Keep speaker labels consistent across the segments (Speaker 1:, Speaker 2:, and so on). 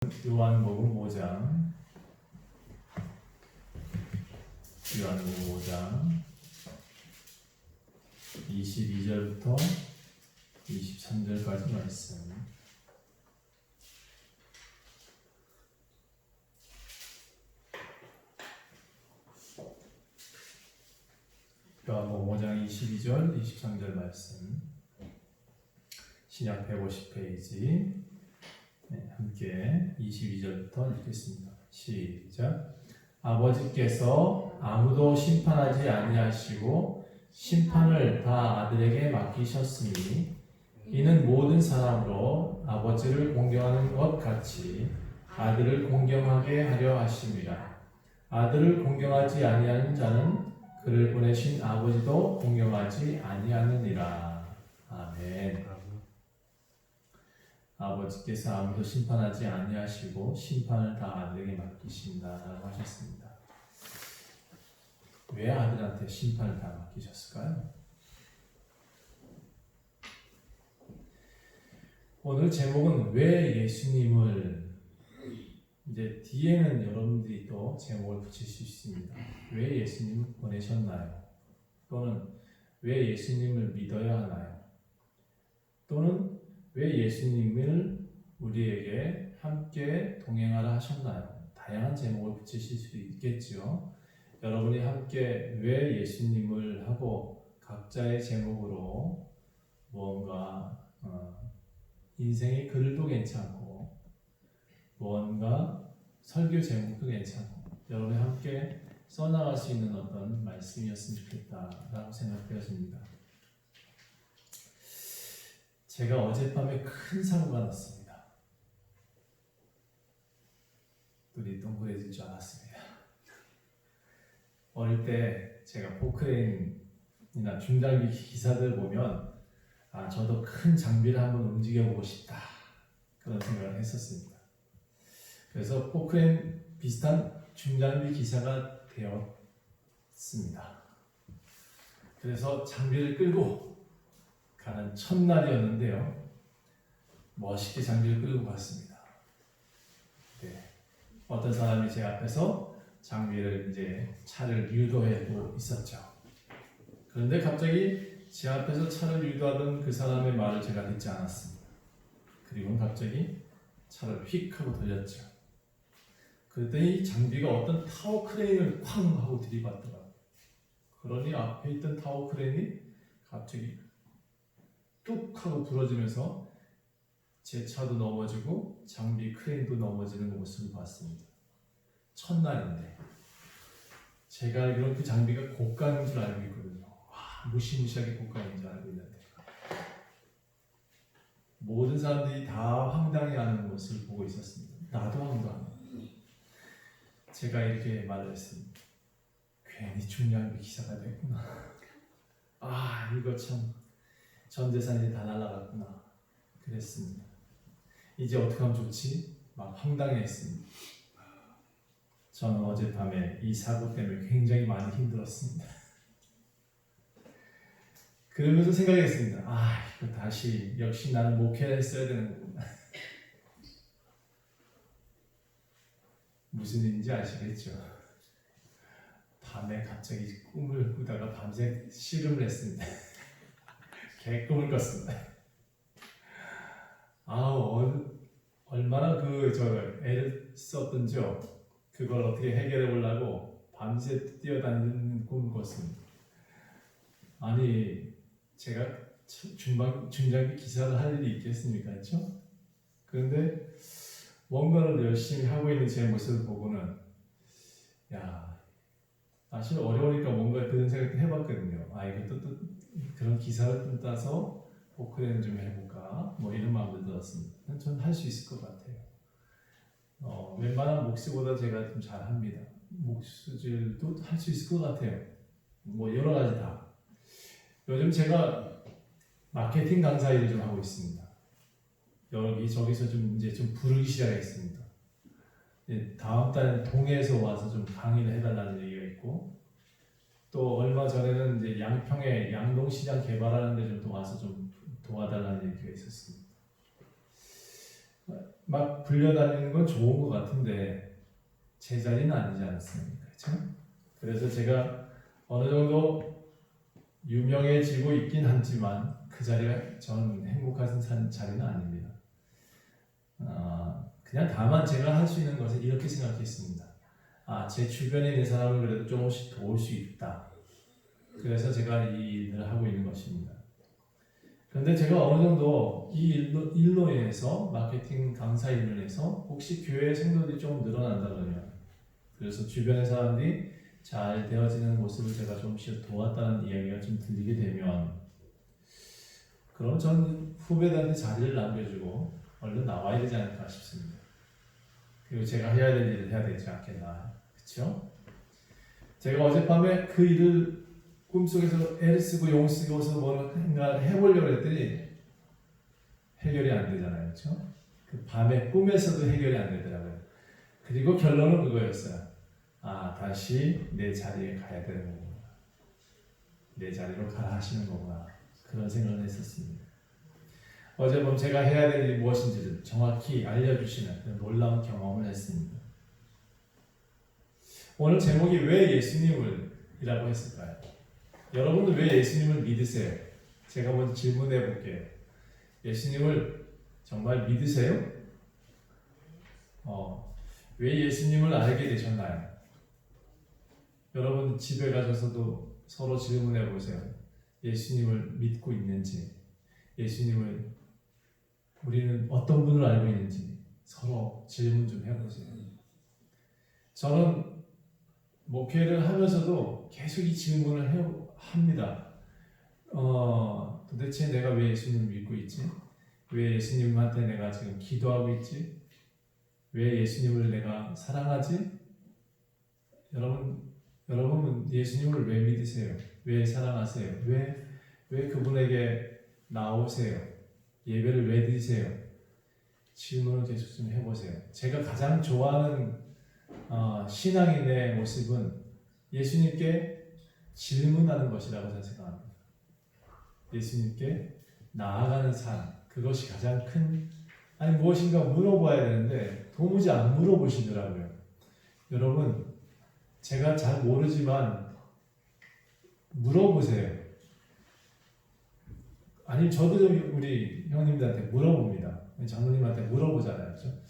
Speaker 1: 요한복음 5장 22절부터 23절까지 말씀. 요한복음 5장 22절, 23절 말씀. 신약 150페이지. 함께 22절부터 읽겠습니다. 시작. 아버지께서 아무도 심판하지 아니하시고 심판을 다 아들에게 맡기셨으니 이는 모든 사람으로 아버지를 공경하는 것 같이 아들을 공경하게 하려 하심이라. 아들을 공경하지 아니하는 자는 그를 보내신 아버지도 공경하지 아니하느니라. 아멘. 아버지께서 아무도 심판하지 아니하시고 심판을 다 아들에게 맡기신다라고 하셨습니다. 왜 아들한테 심판을 다 맡기셨을까요? 오늘 제목은 왜 예수님을, 이제 뒤에는 여러분들이 또 제목을 붙일 수 있습니다. 왜 예수님을 보내셨나요? 또는 왜 예수님을 믿어야 하나요? 또는 왜 예수님을 우리에게 함께 동행하라 하셨나요? 다양한 제목을 붙이실 수 있겠죠. 여러분이 함께 왜 예수님을 하고 각자의 제목으로 무언가 인생의 글도 괜찮고 무언가 설교 제목도 괜찮고 여러분이 함께 써나갈 수 있는 어떤 말씀이었으면 좋겠다라고 생각되어집니다. 제가 어젯밤에 큰 사고가 났습니다. 눈이 동그래질 줄 알았습니다. 어릴 때 제가 포크레인이나 중장비 기사들 보면 저도 큰 장비를 한번 움직여보고 싶다 그런 생각을 했었습니다. 그래서 포크레인 비슷한 중장비 기사가 되었습니다. 그래서 장비를 끌고 가는 첫날이었는데요. 멋있게 장비를 끌고 갔습니다. 네. 어떤 사람이 제 앞에서 장비를 이제 차를 유도하고 있었죠. 그런데 갑자기 제 앞에서 차를 유도하던 그 사람의 말을 제가 듣지 않았습니다. 그리고 갑자기 차를 휙 하고 돌렸죠. 그랬더니 장비가 어떤 타워 크레인을 쾅 하고 들이받더라고요. 그러니 앞에 있던 타워 크레인이 갑자기 뚝 하고 부러지면서 제 차도 넘어지고 장비 크레인도 넘어지는 모습을 봤습니다. 첫날인데 제가 알기로는 그 장비가 고가인 줄 알고 있거든요. 무시무시하게 고가인 줄 알고 있는데 모든 사람들이 다 황당해하는 모습을 보고 있었습니다. 나도 황당해요. 제가 이렇게 말을 했습니다. 괜히 중장비 기사가 됐구나. 이거 참 전 재산이 다 날아갔구나 그랬습니다. 이제 어떻게 하면 좋지? 막 황당해했습니다. 저는 어젯밤에 이 사고 때문에 굉장히 많이 힘들었습니다. 그러면서 생각했습니다. 이거 다시 역시 나는 목회를 했어야 되는구나. 무슨 일인지 아시겠죠? 밤에 갑자기 꿈을 꾸다가 밤새 씨름을 했습니다. 개꿈을 꿨습니다. 얼마나 애를 썼던지요. 그걸 어떻게 해결해 보려고 밤새 뛰어다니는 꿈을 꿨습니다. 제가 중장비 기사를 할 일이 있겠습니까? 그렇죠? 그런데 뭔가를 열심히 하고 있는 제 모습을 보고는 사실 어려우니까 뭔가 그런 생각도 해봤거든요. 이것도 또 그런 기사를 좀 따서 포크레인 좀 해볼까 이런 마음도 들었습니다. 저는 할 수 있을 것 같아요. 웬만한 목수보다 제가 좀 잘합니다. 목수질도 할 수 있을 것 같아요. 여러 가지 다. 요즘 제가 마케팅 강사 일을 좀 하고 있습니다. 여기저기서 좀 부르기 시작했습니다. 다음 달에 동해에서 와서 좀 강의를 해달라는 얘기가 있고, 또 얼마 전에는 이제 양평에 양동시장 개발하는 데 좀 와서 좀 도와달라는 얘기가 있었습니다. 막 불려다니는 건 좋은 것 같은데 제 자리는 아니지 않습니까? 그렇죠? 그래서 제가 어느 정도 유명해지고 있긴 하지만 그 자리가 저는 행복한 자리는 아닙니다. 그냥 다만 제가 할 수 있는 것은 이렇게 생각했습니다. 제 주변에 있는 사람을 그래도 조금씩 도울 수 있다. 그래서 제가 이 일을 하고 있는 것입니다. 그런데 제가 어느 정도 이 일로 인해서 마케팅 강사 일로 인해서 혹시 교회 성도들이 좀 늘어난다 그러면, 그래서 주변의 사람들이 잘 되어지는 모습을 제가 조금씩 도왔다는 이야기가 좀 들리게 되면, 그럼 저는 후배들한테 자리를 남겨주고 얼른 나와야 되지 않을까 싶습니다. 그리고 제가 해야 될 일을 해야 되지 않겠나, 그렇죠? 제가 어젯밤에 그 일을 꿈속에서 애를 쓰고 용 쓰고서 뭔가 해보려고 했더니 해결이 안 되잖아요, 그렇죠? 그 밤에 꿈에서도 해결이 안 되더라고요. 그리고 결론은 그거였어요. 다시 내 자리에 가야 되는 거구나. 내 자리로 가라 하시는 거구나. 그런 생각을 했었습니다. 어젯밤 제가 해야 될 일이 무엇인지를 정확히 알려주시는 그런 놀라운 경험을 했습니다. 오늘 제목이 왜 예수님을 이라고 했을까요? 여러분은 왜 예수님을 믿으세요? 제가 먼저 질문해 볼게요. 예수님을 정말 믿으세요? 왜 예수님을 알게 되셨나요? 여러분 집에 가셔서도 서로 질문해 보세요. 예수님을 믿고 있는지, 예수님을 우리는 어떤 분을 알고 있는지 서로 질문 좀 해보세요. 저는 목회를 하면서도 계속 이 질문을 합니다. 도대체 내가 왜 예수님을 믿고 있지? 왜 예수님한테 내가 지금 기도하고 있지? 왜 예수님을 내가 사랑하지? 여러분 예수님을 왜 믿으세요? 왜 사랑하세요? 왜 그분에게 나오세요? 예배를 왜 드리세요? 질문을 계속 좀 해보세요. 제가 가장 좋아하는 신앙인의 모습은 예수님께 질문하는 것이라고 저는 생각합니다. 예수님께 나아가는 삶, 그것이 가장 무엇인가 물어봐야 되는데 도무지 안 물어보시더라고요. 여러분, 제가 잘 모르지만 물어보세요. 저도 우리 형님들한테 물어봅니다. 장로님한테 물어보잖아요. 그렇죠?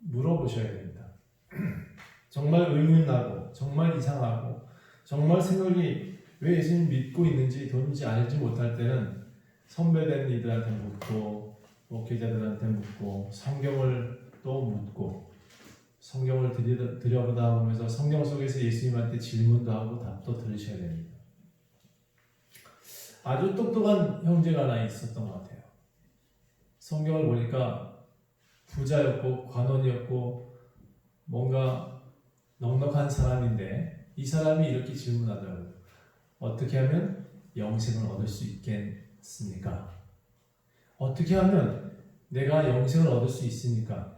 Speaker 1: 물어보셔야 됩니다. 정말 의문나고 정말 이상하고 정말 생각이 왜 예수님 믿고 있는지 도무지 알지 못할 때는 선배된 이들한테 묻고 목회자들한테 묻고 성경을 또 묻고 성경을 들여보다 보면서 성경 속에서 예수님한테 질문도 하고 답도 들으셔야 됩니다. 아주 똑똑한 형제가 하나 있었던 것 같아요. 성경을 보니까 부자였고 관원이었고 뭔가 넉넉한 사람인데 이 사람이 이렇게 질문하더라고요. 어떻게 하면 영생을 얻을 수 있겠습니까? 어떻게 하면 내가 영생을 얻을 수 있습니까?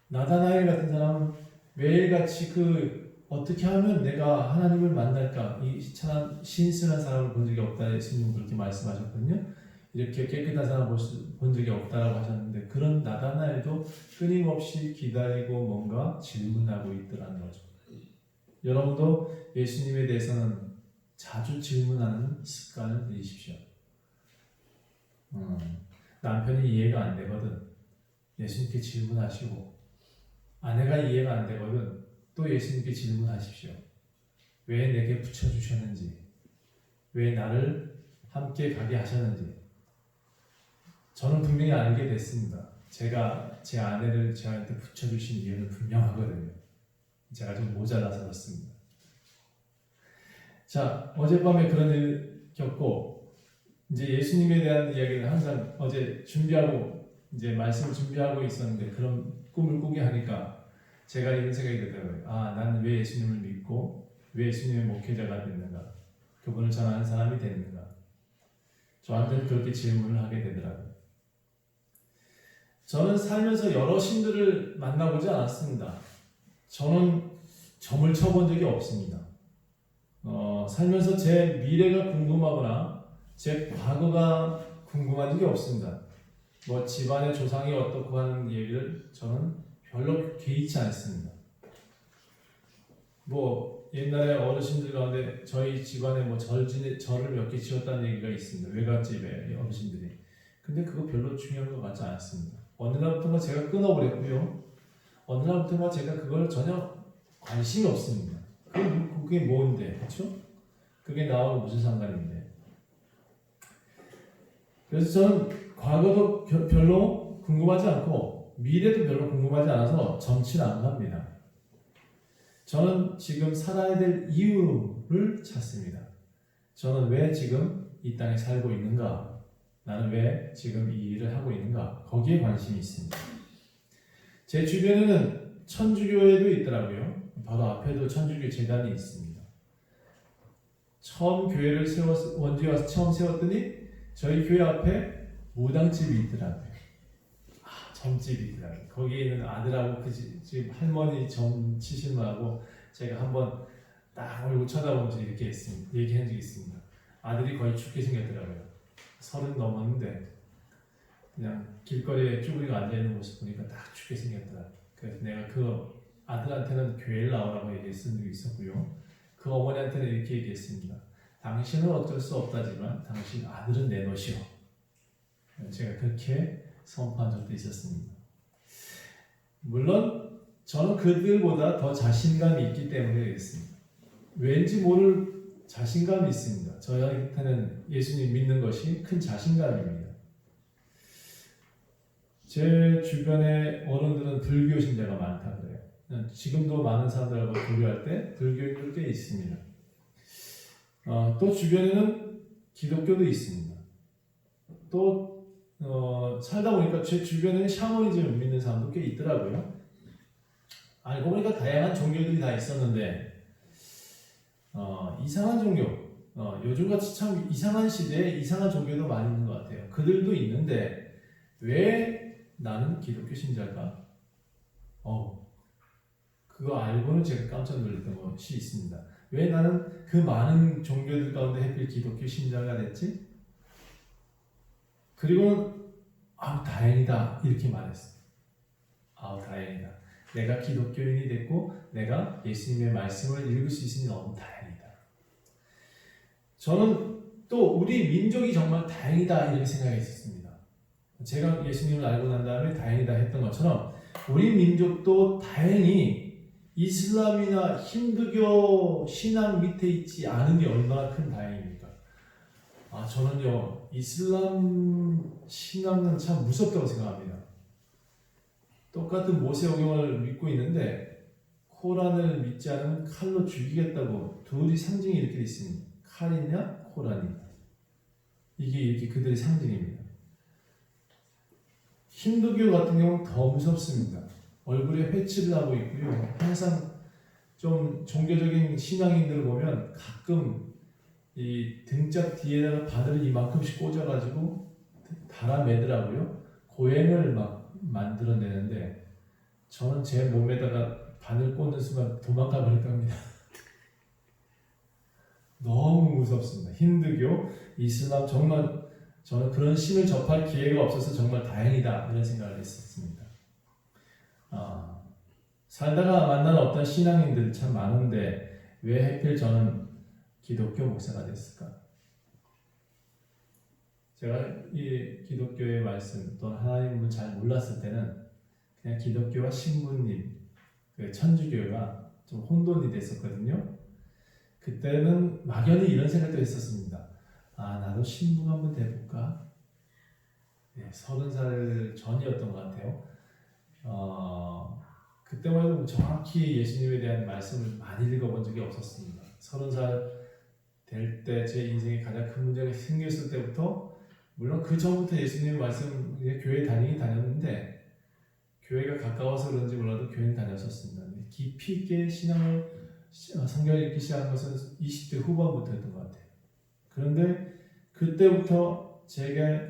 Speaker 1: 나다나엘 같은 사람은 매일같이 어떻게 하면 내가 하나님을 만날까? 이 신선한 사람을 본 적이 없다. 예수님은 그렇게 말씀하셨거든요. 이렇게 깨끗한 사람을 본 적이 없다라고 하셨는데 그런 나다나엘도 끊임없이 기다리고 뭔가 질문하고 있더라는 거죠. 여러분도 예수님에 대해서는 자주 질문하는 습관을 들이십시오. 남편이 이해가 안 되거든. 예수님께 질문하시고 아내가 이해가 안 되거든. 또 예수님께 질문하십시오. 왜 내게 붙여주셨는지, 왜 나를 함께 가게 하셨는지. 저는 분명히 알게 됐습니다. 제가 제 아내를 저한테 붙여주신 이유는 분명하거든요. 제가 좀 모자라서 그렇습니다. 자, 어젯밤에 그런 일 겪고 이제 예수님에 대한 이야기를 항상 어제 준비하고 이제 말씀을 준비하고 있었는데 그런 꿈을 꾸게 하니까 제가 이런 생각이 들더라고요. 나는 왜 예수님을 믿고 왜 예수님의 목회자가 됐는가? 그분을 전하는 사람이 됐는가? 저한테는 그렇게 질문을 하게 되더라고요. 저는 살면서 여러 신들을 만나보지 않았습니다. 저는 점을 쳐본 적이 없습니다. 살면서 제 미래가 궁금하거나 제 과거가 궁금한 적이 없습니다. 뭐 집안의 조상이 어떻고 하는 얘기를 저는 별로 개의치 않습니다. 뭐 옛날에 어르신들 가운데 저희 집안에 뭐 절을 몇 개 지었다는 얘기가 있습니다. 외갓집에 어르신들이. 근데 그거 별로 중요한 것 같지 않습니다. 어느 날부터가 제가 끊어버렸고요. 어느 날부터가 제가 그걸 전혀 관심이 없습니다. 그게 뭔데, 그렇죠? 그게 나하고 무슨 상관인데? 그래서 저는 과거도 별로 궁금하지 않고 미래도 별로 궁금하지 않아서 정치를 안 갑니다. 저는 지금 살아야 될 이유를 찾습니다. 저는 왜 지금 이 땅에 살고 있는가? 나는 왜 지금 이 일을 하고 있는가? 거기에 관심이 있습니다. 제 주변에는 천주교회도 있더라고요. 바로 앞에도 천주교 재단이 있습니다. 처음 교회를 원주에 와서 처음 세웠더니 저희 교회 앞에 무당집이 있더라고요. 점집이 있더라고요. 거기에 있는 아들하고 그 집 할머니 점 치신 분하고 제가 한번 딱 얼굴 쳐다보면서 이렇게 얘기한 적이 있습니다. 아들이 거의 죽게 생겼더라고요. 30 넘었는데 그냥 길거리에 쭈그리고 앉아있는 모습 보니까 딱 죽게 생겼더라. 그래서 내가 그 아들한테는 교회를 나오라고 얘기했던 적이 있었고요. 그 어머니한테는 이렇게 얘기했습니다. 당신은 어쩔 수 없다지만 당신 아들은 내놓으시오. 제가 그렇게 선포한 적도 있었습니다. 물론 저는 그들보다 더 자신감이 있기 때문에 그랬습니다. 왠지 모를 자신감이 있습니다. 저한테는 예수님 믿는 것이 큰 자신감입니다. 제 주변에 어른들은 불교 신자가 많다 그래요. 지금도 많은 사람들하고 교류할 때 불교인들 꽤 있습니다. 또 주변에는 기독교도 있습니다. 또 살다 보니까 제 주변에는 샤머니즘을 믿는 사람도 꽤 있더라고요. 알고 보니까 다양한 종교들이 다 있었는데 이상한 종교, 요즘같이 참 이상한 시대에 이상한 종교도 많이 있는 것 같아요. 그들도 있는데 왜 나는 기독교 신자일까? 그거 알고는 제가 깜짝 놀랐던 것이 있습니다. 왜 나는 그 많은 종교들 가운데 하필 기독교 신자가 됐지? 그리고 다행이다 이렇게 말했어요. 다행이다. 내가 기독교인이 됐고 내가 예수님의 말씀을 읽을 수 있으니 너무 다행이다. 저는 또 우리 민족이 정말 다행이다 이렇게 생각했었습니다. 제가 예수님을 알고 난 다음에 다행이다 했던 것처럼 우리 민족도 다행히 이슬람이나 힌두교 신앙 밑에 있지 않은 게 얼마나 큰 다행입니까? 저는요 이슬람 신앙은 참 무섭다고 생각합니다. 똑같은 모세오경을 믿고 있는데 코란을 믿지 않으면 칼로 죽이겠다고 둘이 상징이 이렇게 있습니다. 칼이냐 코란이냐. 이게 이렇게 그들의 상징입니다. 힌두교 같은 경우는 더 무섭습니다. 얼굴에 회칠을 하고 있고요. 항상 좀 종교적인 신앙인들을 보면 가끔 이 등짝 뒤에다가 바늘을 이만큼씩 꽂아가지고 달아매더라고요. 고행을 막 만들어내는데 저는 제 몸에다가 바늘 꽂는 순간 도망가 버릴 겁니다. 너무 무섭습니다. 힌두교, 이슬람 정말 저는 그런 신을 접할 기회가 없어서 정말 다행이다 이런 생각을 했었습니다. 살다가 만난 어떤 신앙인들 참 많은데 왜 하필 저는 기독교 목사가 됐을까? 제가 이 기독교의 말씀 또는 하나님을 잘 몰랐을 때는 그냥 기독교와 신부님, 천주교가 좀 혼돈이 됐었거든요. 그때는 막연히 이런 생각도 했었습니다. 나도 신부 한번 돼볼까? 30살 전이었던 것 같아요. 그때만 해도 정확히 예수님에 대한 말씀을 많이 읽어본 적이 없었습니다. 30살 될 때 제 인생에 가장 큰 문제가 생겼을 때부터 물론 그 전부터 예수님의 말씀 교회 다니긴 다녔는데 교회가 가까워서 그런지 몰라도 교회는 다녔었습니다. 깊이 있게 성경을 읽기 시작한 것은 20대 후반부터였던 것 같아요. 그런데 그때부터 제가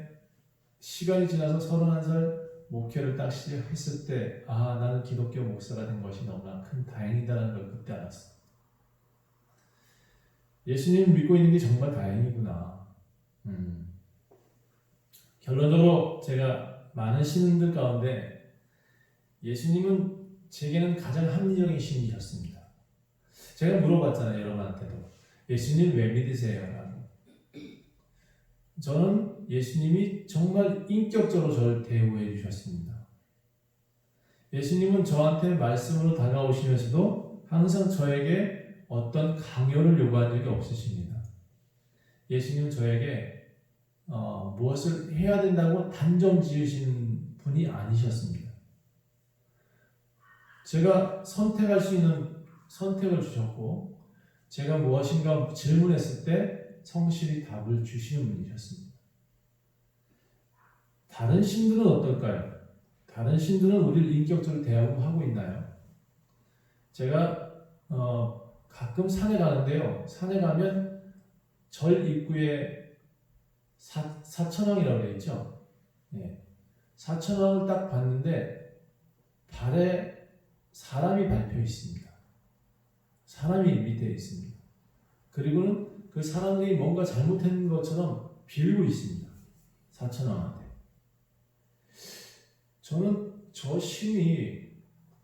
Speaker 1: 시간이 지나서 31살 목회를 딱 시작했을 때 나는 기독교 목사가 된 것이 너무나 큰 다행이다라는 걸 그때 알았어요. 예수님 믿고 있는 게 정말 다행이구나. 결론적으로 제가 많은 신들 가운데 예수님은 제게는 가장 합리적인 신이셨습니다. 제가 물어봤잖아요, 여러분한테도. 예수님 왜 믿으세요? 라고. 저는 예수님이 정말 인격적으로 저를 대우해 주셨습니다. 예수님은 저한테 말씀으로 다가오시면서도 항상 저에게 어떤 강요를 요구한 적이 없으십니다. 예수님은 저에게 무엇을 해야 된다고 단정 지으신 분이 아니셨습니다. 제가 선택할 수 있는 선택을 주셨고 제가 무엇인가 질문했을 때 성실히 답을 주시는 분이셨습니다. 다른 신들은 어떨까요? 다른 신들은 우리를 인격적으로 대하고 있나요? 제가 가끔 산에 가는데요. 산에 가면 절 입구에 사천왕이라고 되어 있죠. 예. 사천왕을 딱 봤는데 발에 사람이 밟혀 있습니다. 사람이 밑에 있습니다. 그리고는 그 사람들이 뭔가 잘못한 것처럼 빌고 있습니다. 사천왕한테. 저는 저 신이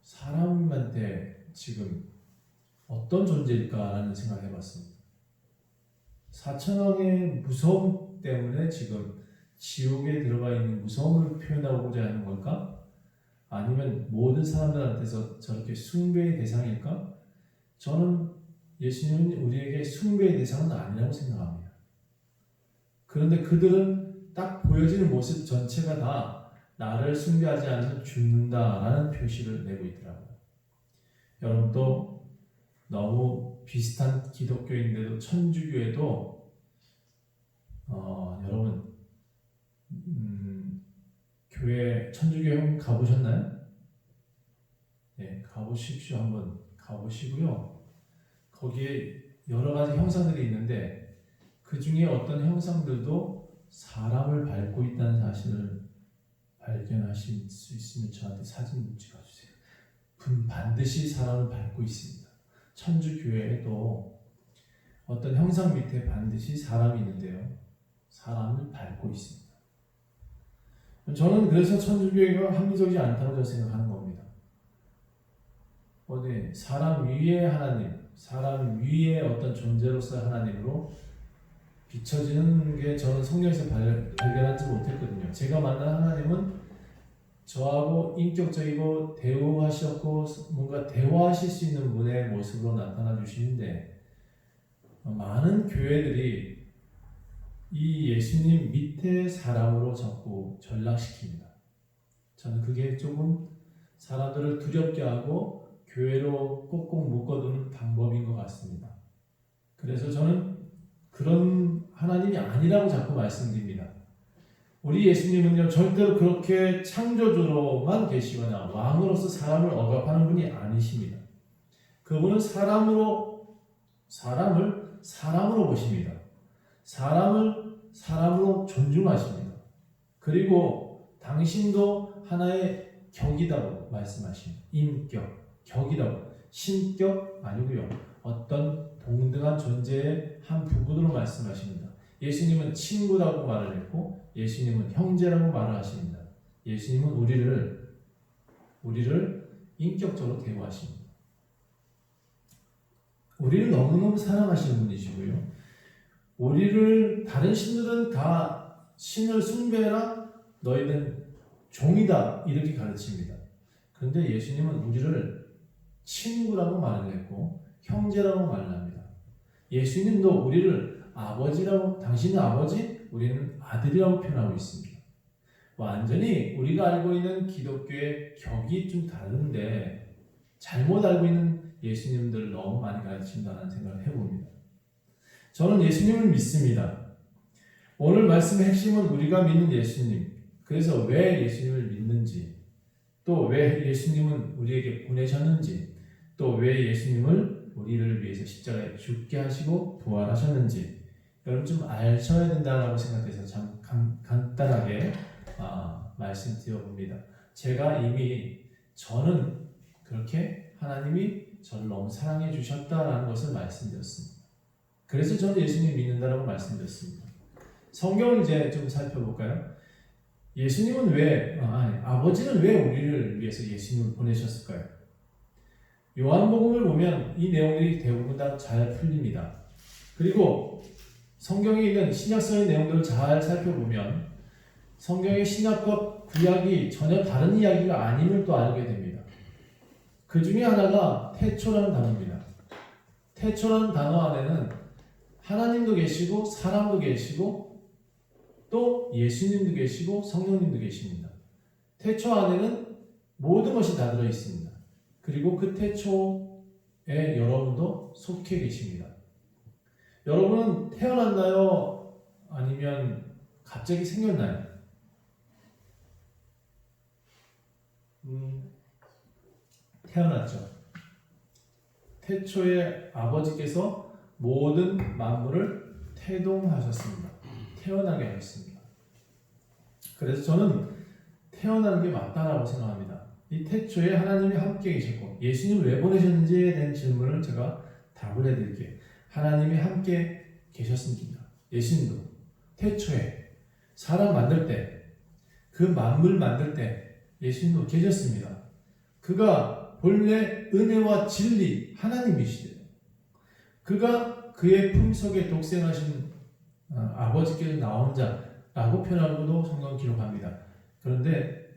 Speaker 1: 사람한테 지금 어떤 존재일까라는 생각을 해봤습니다. 사천왕의 무서움 때문에 지금 지옥에 들어가 있는 무서움을 표현하고자 하는 걸까? 아니면 모든 사람들한테서 저렇게 숭배의 대상일까? 저는 예수님은 우리에게 숭배의 대상은 아니라고 생각합니다. 그런데 그들은 딱 보여지는 모습 전체가 다 나를 숭배하지 않으면 죽는다라는 표시를 내고 있더라고요. 여러분도 너무 비슷한 기독교인데도 천주교에도 여러분 교회 천주교회 가보셨나요? 네, 가보십시오. 한번 가보시고요. 거기에 여러 가지 형상들이 있는데 그 중에 어떤 형상들도 사람을 밟고 있다는 사실을 발견하실 수 있으면 저한테 사진 좀 찍어주세요. 반드시 사람을 밟고 있습니다. 천주교회에도 어떤 형상 밑에 반드시 사람이 있는데요. 사람을 밟고 있습니다. 저는 그래서 천주교회가 합리적이지 않다고 생각하는 겁니다. 사람 위에 하나님, 사람 위에 어떤 존재로서 하나님으로 비춰지는 게 저는 성경에서 발견하지 못했거든요. 제가 만난 하나님은 저하고 인격적이고 대우하셨고 뭔가 대화하실 수 있는 분의 모습으로 나타나 주시는데 많은 교회들이 이 예수님 밑에 사람으로 자꾸 전락시킵니다. 저는 그게 조금 사람들을 두렵게 하고 교회로 꼭꼭 묶어두는 방법인 것 같습니다. 그래서 저는 그런 하나님이 아니라고 자꾸 말씀드립니다. 우리 예수님은요 절대로 그렇게 창조주로만 계시거나 왕으로서 사람을 억압하는 분이 아니십니다. 그분은 사람을 사람으로 보십니다. 사람을 사람으로 존중하십니다. 그리고 당신도 하나의 격이다고 말씀하십니다. 인격, 격이다고. 신격 아니고요. 어떤 동등한 존재의 한 부분으로 말씀하십니다. 예수님은 친구라고 말을 했고 예수님은 형제라고 말을 하십니다. 예수님은 우리를 인격적으로 대우하십니다. 우리를 너무너무 사랑하시는 분이시고요. 우리를 다른 신들은 다 신을 숭배해라 너희는 종이다 이렇게 가르칩니다. 그런데 예수님은 우리를 친구라고 말을 했고 형제라고 말을 합니다. 예수님도 우리를 아버지라고, 당신은 아버지, 우리는 아들이라고 표현하고 있습니다. 완전히 우리가 알고 있는 기독교의 격이 좀 다른데 잘못 알고 있는 예수님들을 너무 많이 가르친다는 생각을 해봅니다. 저는 예수님을 믿습니다. 오늘 말씀의 핵심은 우리가 믿는 예수님, 그래서 왜 예수님을 믿는지, 또 왜 예수님은 우리에게 보내셨는지, 또 왜 예수님을 우리를 위해서 십자가에 죽게 하시고 부활하셨는지 여러분 좀 아셔야 된다고 생각해서 참 간단하게 말씀드려봅니다. 제가 이미 저는 그렇게 하나님이 저를 너무 사랑해 주셨다라는 것을 말씀드렸습니다. 그래서 저는 예수님 믿는다라고 말씀드렸습니다. 성경을 이제 좀 살펴볼까요? 예수님은 아버지는 왜 우리를 위해서 예수님을 보내셨을까요? 요한복음을 보면 이 내용들이 대부분 다 잘 풀립니다. 그리고 성경에 있는 신약성의 내용들을 잘 살펴보면 성경의 신약과 구약이 전혀 다른 이야기가 아님을 또 알게 됩니다. 그 중에 하나가 태초라는 단어입니다. 태초라는 단어 안에는 하나님도 계시고 사람도 계시고 또 예수님도 계시고 성령님도 계십니다. 태초 안에는 모든 것이 다 들어있습니다. 그리고 그 태초에 여러분도 속해 계십니다. 여러분은 태어났나요? 아니면 갑자기 생겼나요? 태어났죠. 태초에 아버지께서 모든 만물을 태동하셨습니다. 태어나게 하셨습니다. 그래서 저는 태어나는 게 맞다라고 생각합니다. 이 태초에 하나님이 함께 계셨고 예수님을 왜 보내셨는지에 대한 질문을 제가 답을 해드릴게요. 하나님이 함께 계셨습니다. 예수님도 태초에 사람 만들 때 그 만물 만들 때 예수님도 계셨습니다. 그가 본래 은혜와 진리 하나님이시대요. 그가 그의 품속에 독생하신 아버지께서 나온 자라고 표현하고도 성경 기록합니다. 그런데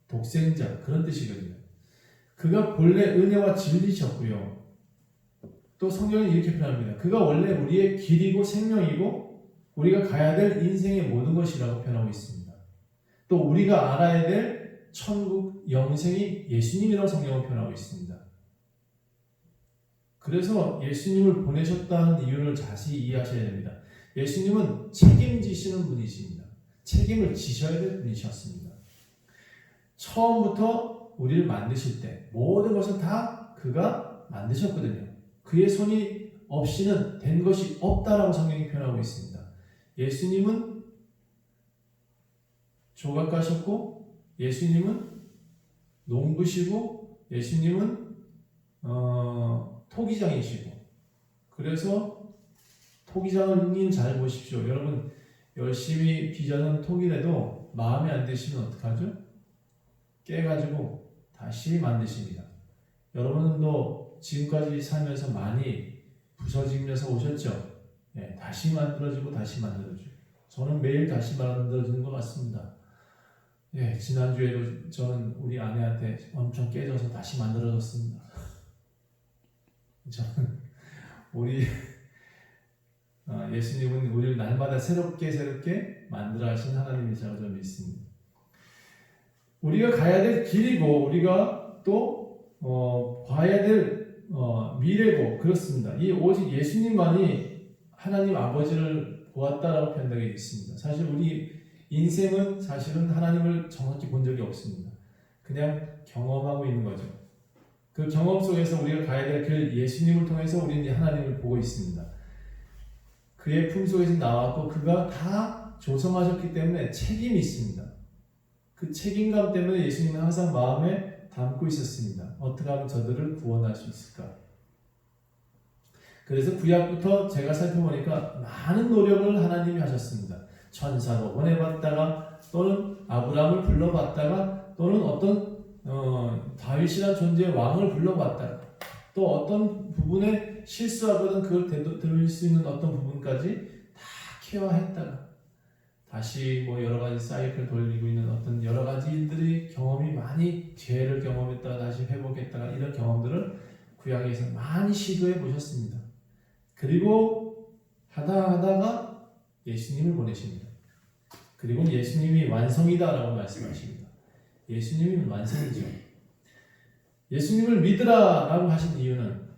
Speaker 1: 독생자 그런 뜻이거든요. 그가 본래 은혜와 진리셨고요. 또 성경은 이렇게 표현합니다. 그가 원래 우리의 길이고 생명이고 우리가 가야 될 인생의 모든 것이라고 표현하고 있습니다. 또 우리가 알아야 될 천국 영생이 예수님이라고 성경은 표현하고 있습니다. 그래서 예수님을 보내셨다는 이유를 자세히 이해하셔야 됩니다. 예수님은 책임지시는 분이십니다. 책임을 지셔야 될 분이셨습니다. 처음부터 우리를 만드실 때 모든 것을 다 그가 만드셨거든요. 그의 손이 없이는 된 것이 없다라고 성경이 표현하고 있습니다. 예수님은 조각가셨고 예수님은 농부시고 예수님은 토기장이시고 그래서 토기장을 잘 보십시오. 여러분 열심히 빚어놓은 토기라도 마음에 안 드시면 어떡하죠? 깨가지고 다시 만드십니다. 여러분도 지금까지 살면서 많이 부서지면서 오셨죠? 네, 다시 만들어지고 다시 만들어지고 저는 매일 다시 만들어지는 것 같습니다. 예, 지난주에도 저는 우리 아내한테 엄청 깨져서 다시 만들어졌습니다. 저는 우리 예수님은 우리를 날마다 새롭게 만들어 하신 하나님이시라고 저는 믿습니다. 우리가 가야 될 길이고 우리가 또 봐야 될 미래고 그렇습니다. 이 오직 예수님만이 하나님 아버지를 보았다라고 표현되어 있습니다. 사실 우리 인생은 사실은 하나님을 정확히 본 적이 없습니다. 그냥 경험하고 있는 거죠. 그 경험 속에서 우리가 가야 될 그 예수님을 통해서 우리는 하나님을 보고 있습니다. 그의 품속에서 나왔고 그가 다 조성하셨기 때문에 책임이 있습니다. 그 책임감 때문에 예수님은 항상 마음에 담고 있었습니다. 어떻게 하면 저들을 구원할 수 있을까? 그래서 구약부터 제가 살펴보니까 많은 노력을 하나님이 하셨습니다. 천사로 보내봤다가 또는 아브라함을 불러봤다가 또는 어떤 다윗이라는 존재의 왕을 불러봤다가 또 어떤 부분에 실수하거든 그걸 들을 수 있는 어떤 부분까지 다 케어했다가 다시 여러 가지 사이클 돌리고 있는 어떤 여러 가지 일들이 경험이 많이 죄를 경험했다가 다시 회복했다가 이런 경험들을 구약에서 많이 시도해 보셨습니다. 그리고 하다가 예수님을 보내십니다. 그리고 예수님이 완성이다라고 말씀하십니다. 예수님이 완성이죠. 예수님을 믿으라라고 하신 이유는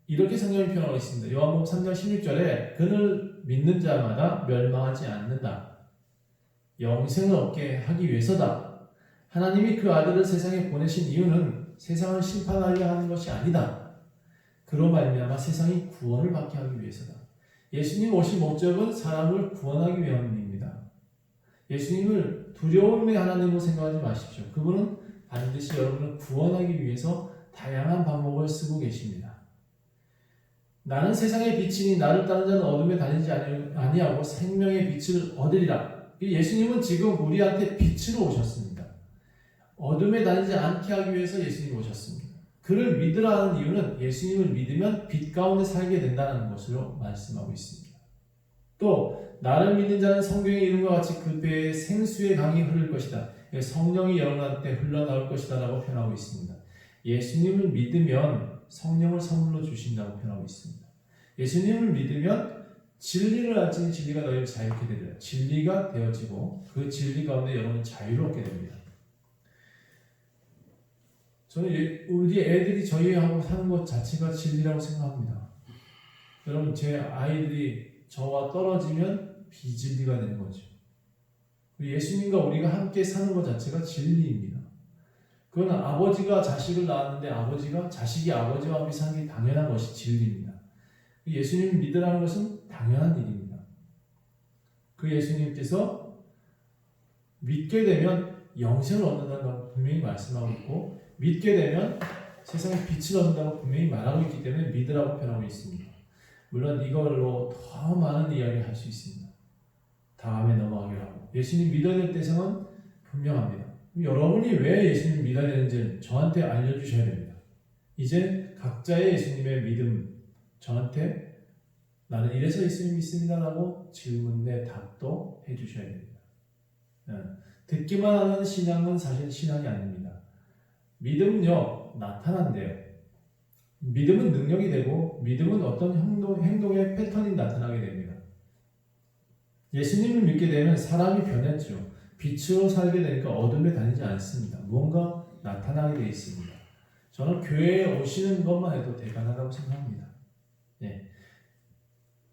Speaker 1: 이렇게 성경이 표현하고 있습니다. 요한복음 3장 16절에 그를 믿는 자마다 멸망하지 않는다. 영생을 얻게 하기 위해서다. 하나님이 그 아들을 세상에 보내신 이유는 세상을 심판하려 하는 것이 아니다. 그로 말미암아 세상이 구원을 받게 하기 위해서다. 예수님 오신 목적은 사람을 구원하기 위함입니다. 예수님을 두려움의 하나님으로 생각하지 마십시오. 그분은 반드시 여러분을 구원하기 위해서 다양한 방법을 쓰고 계십니다. 나는 세상의 빛이니 나를 따르는 자는 어둠에 다니지 아니하고 생명의 빛을 얻으리라. 예수님은 지금 우리한테 빛으로 오셨습니다. 어둠에 다니지 않게 하기 위해서 예수님이 오셨습니다. 그를 믿으라는 이유는 예수님을 믿으면 빛 가운데 살게 된다는 것으로 말씀하고 있습니다. 또 나를 믿는 자는 성경에 이름과 같이 그 배에 생수의 강이 흐를 것이다. 성령이 여러분 때 흘러나올 것이다 라고 표현하고 있습니다. 예수님을 믿으면 성령을 선물로 주신다고 표현하고 있습니다. 예수님을 믿으면 진리를 알지니 진리가 너희를 자유케 되리라. 진리가 되어지고 그 진리 가운데 여러분은 자유롭게 됩니다. 저는 우리 애들이 저희하고 사는 것 자체가 진리라고 생각합니다. 여러분 제 아이들이 저와 떨어지면 비진리가 되는 거죠. 예수님과 우리가 함께 사는 것 자체가 진리입니다. 그건 아버지가 자식을 낳았는데 자식이 아버지와 함께 사는 게 당연한 것이 진리입니다. 예수님을 믿으라는 것은 당연한 일입니다. 그 예수님께서 믿게 되면 영생을 얻는다고 분명히 말씀하고 있고 믿게 되면 세상에 빛을 얻는다고 분명히 말하고 있기 때문에 믿으라고 표현하고 있습니다. 물론 이걸로 더 많은 이야기를 할 수 있습니다. 다음에 넘어가기로 하고 예수님 믿어야 될 대상은 분명합니다. 여러분이 왜 예수님 믿어야 되는지 저한테 알려주셔야 됩니다. 이제 각자의 예수님의 믿음 저한테 나는 이래서 예수님 믿습니다 라고 질문에 답도 해주셔야 됩니다. 듣기만 하는 신앙은 사실 신앙이 아닙니다. 믿음은요 나타난대요. 믿음은 능력이 되고 믿음은 어떤 행동의 패턴이 나타나게 됩니다. 예수님을 믿게 되면 사람이 변했죠. 빛으로 살게 되니까 어둠에 다니지 않습니다. 무언가 나타나게 되어 있습니다. 저는 교회에 오시는 것만 해도 대단하다고 생각합니다. 예.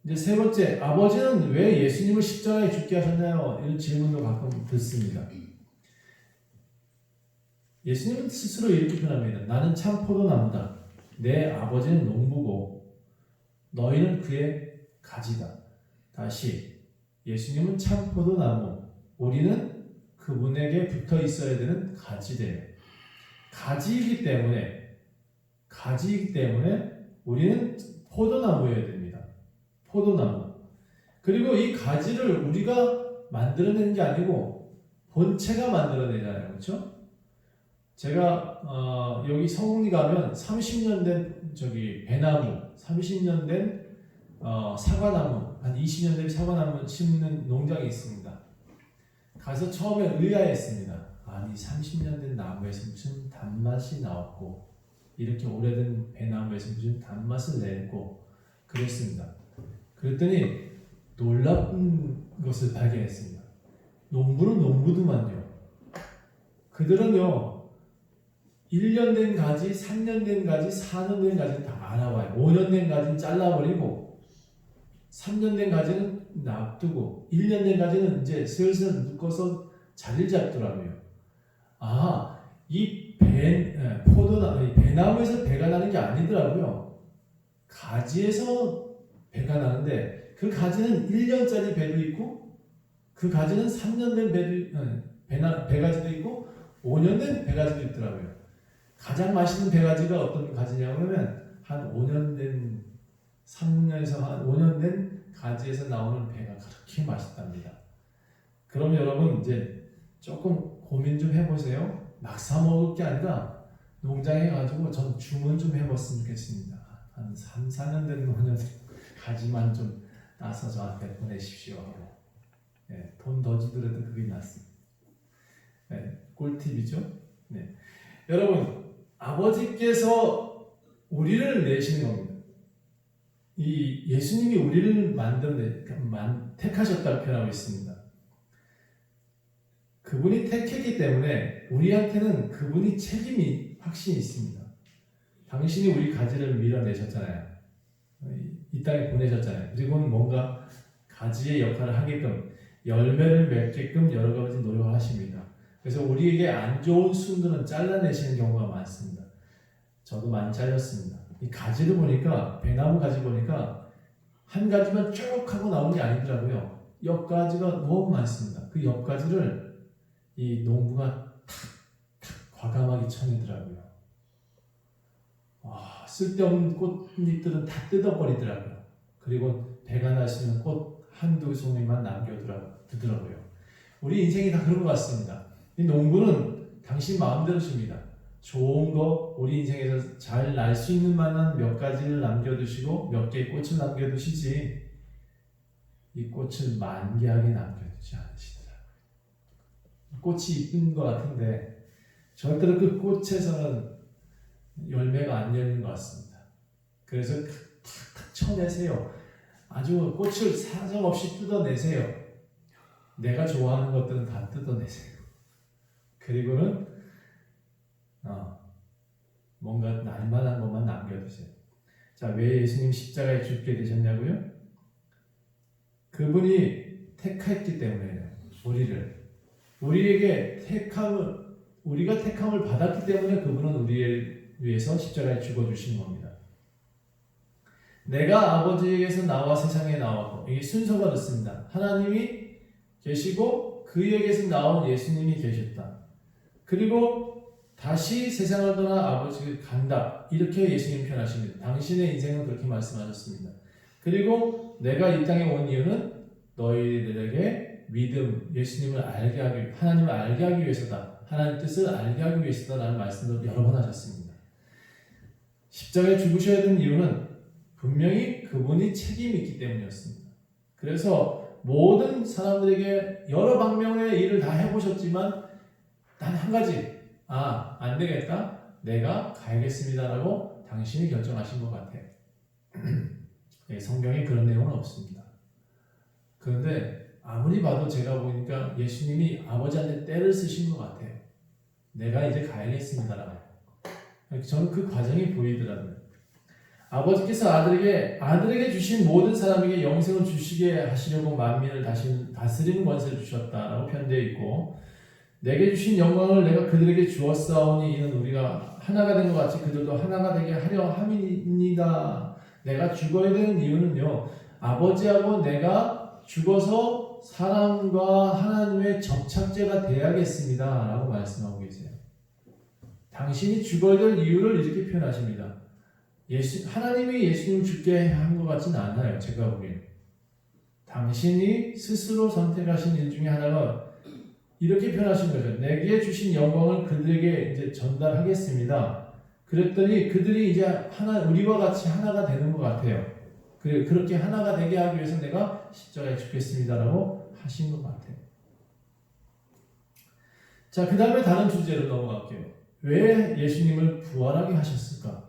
Speaker 1: 이제 세 번째, 아버지는 왜 예수님을 십자가에 죽게 하셨나요? 이런 질문도 가끔 듣습니다. 예수님은 스스로 이렇게 표현합니다. 나는 참 포도나무다. 내 아버지는 농부고 너희는 그의 가지다. 다시 예수님은 참 포도나무, 우리는 그분에게 붙어 있어야 되는 가지래요. 가지이기 때문에 우리는 포도나무여야 됩니다. 포도나무. 그리고 이 가지를 우리가 만들어내는 게 아니고 본체가 만들어내잖아요. 그렇죠? 제가 여기 성리 가면 30년 된 배나무, 30년 된 사과나무, 한 20년 된 사과나무 심는 농장이 있습니다. 가서 처음에 의아했습니다. 아니 30년 된 나무에서 무슨 단맛이 나왔고 이렇게 오래된 배나무에서 무슨 단맛을 내고 그랬습니다. 그랬더니 놀라운 것을 발견했습니다. 농부는 농부더만요. 그들은요 1년 된 가지, 3년 된 가지, 4년 된 가지는 다 알아봐요. 5년 된 가지는 잘라버리고 3년 된 가지는 놔두고 1년 된 가지는 이제 슬슬 묶어서 자리를 잡더라고요. 이 배나무에서 배가 나는 게 아니더라고요. 가지에서 배가 나는데 그 가지는 1년짜리 배도 있고 그 가지는 3년 된 배가지도 있고 5년 된 배가지도 있더라고요. 가장 맛있는 배가지가 어떤 가지냐면 한 5년 된 3년에서 한 5년 된 가지에서 나오는 배가 그렇게 맛있답니다. 그럼 여러분 이제 조금 고민 좀 해보세요. 막 사 먹을 게 아니라 농장에 가지고 전 주문 좀 해봤으면 좋겠습니다. 한 3, 4년 된 5년 가지만 좀 따서 저한테 보내십시오. 네, 돈 더 주더라도 그게 낫습니다. 네, 꿀팁이죠. 네. 여러분 아버지께서 우리를 내시는 겁니다. 이 예수님이 우리를 택하셨다고 표현하고 있습니다. 그분이 택했기 때문에 우리한테는 그분이 책임이 확실히 있습니다. 당신이 우리 가지를 밀어내셨잖아요. 이 땅에 보내셨잖아요. 그리고 뭔가 가지의 역할을 하게끔 열매를 맺게끔 여러 가지 노력을 하십니다. 그래서 우리에게 안 좋은 순들은 잘라내시는 경우가 많습니다. 저도 많이 잘렸습니다. 이 가지를 보니까 배나무 가지 보니까 한 가지만 쭉 하고 나오는 게 아니더라고요. 옆가지가 너무 많습니다. 그 옆가지를 이 농부가 탁탁 과감하게 쳐내더라고요. 쓸데없는 꽃잎들은 다 뜯어버리더라고요. 그리고 배가 나시는 꽃 한두 송이만 남겨두더라고요. 우리 인생이 다 그런 것 같습니다. 이 농부는 당신 마음대로 줍니다. 좋은 거 우리 인생에서 잘 날 수 있는 만한 몇 가지를 남겨두시고 몇 개의 꽃을 남겨두시지 이 꽃을 만개하게 남겨두지 않으시더라고요. 꽃이 이쁜 것 같은데 절대로 그 꽃에서는 열매가 안 열리는 것 같습니다. 그래서 탁탁 쳐내세요. 아주 꽃을 사정없이 뜯어내세요. 내가 좋아하는 것들은 다 뜯어내세요. 그리고는 뭔가 날만한 것만 남겨두세요. 자, 왜 예수님 십자가에 죽게 되셨냐고요? 그분이 택했기 때문에요. 우리에게 우리가 택함을 받았기 때문에 그분은 우리를 위해서 십자가에 죽어주신 겁니다. 내가 아버지에게서 나와 세상에 나왔고, 이게 순서가 그렇습니다. 하나님이 계시고 그에게서 나온 예수님이 계셨다. 그리고 다시 세상을 떠나 아버지를 간다. 이렇게 예수님 표현하십니다. 당신의 인생은 그렇게 말씀하셨습니다. 그리고 내가 이 땅에 온 이유는 너희들에게 믿음, 예수님을 알게 하기, 하나님을 알게 하기 위해서다. 하나님 뜻을 알게 하기 위해서다라는 말씀도 여러 번 하셨습니다. 십자가에 죽으셔야 되는 이유는 분명히 그분이 책임이 있기 때문이었습니다. 그래서 모든 사람들에게 여러 방면의 일을 다 해보셨지만 단 한 가지, 안 되겠다. 내가 가야겠습니다라고 당신이 결정하신 것 같아요. 성경에 그런 내용은 없습니다. 그런데 아무리 봐도 제가 보니까 예수님이 아버지한테 때를 쓰신 것 같아요. 내가 이제 가야겠습니다라고. 저는 그 과정이 보이더라고요. 아버지께서 아들에게 주신 모든 사람에게 영생을 주시게 하시려고 만민을 다스리는 권세를 주셨다라고 표현되어 있고, 내게 주신 영광을 내가 그들에게 주었사오니 이는 우리가 하나가 된 것 같이 그들도 하나가 되게 하려 함이니이다. 내가 죽어야 되는 이유는요, 아버지하고 내가 죽어서 사람과 하나님의 접착제가 돼야겠습니다 라고 말씀하고 계세요. 당신이 죽어야 될 이유를 이렇게 표현하십니다. 하나님이 예수님을 죽게 한 것 같지는 않아요. 제가 보기엔 당신이 스스로 선택하신 일 중에 하나가 이렇게 표현하신 거죠. 내게 주신 영광을 그들에게 이제 전달하겠습니다. 그랬더니 그들이 이제 우리와 같이 하나가 되는 것 같아요. 그렇게 하나가 되게 하기 위해서 내가 십자가에 죽겠습니다라고 하신 것 같아요. 자, 그 다음에 다른 주제로 넘어갈게요. 왜 예수님을 부활하게 하셨을까?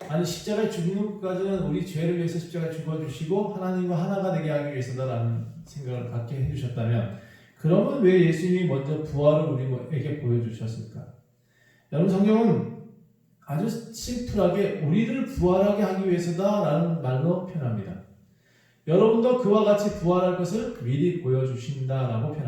Speaker 1: 아니, 십자가에 죽는 것까지는 우리 죄를 위해서 십자가에 죽어주시고 하나님과 하나가 되게 하기 위해서다라는 생각을 갖게 해주셨다면, 그러면 왜 예수님이 먼저 부활을 우리에게 보여주셨을까? 여러분, 성경은 아주 심플하게 우리를 부활하게 하기 위해서다라는 말로 표현합니다. 여러분도 그와 같이 부활할 것을 미리 보여주신다라고 표현합니다.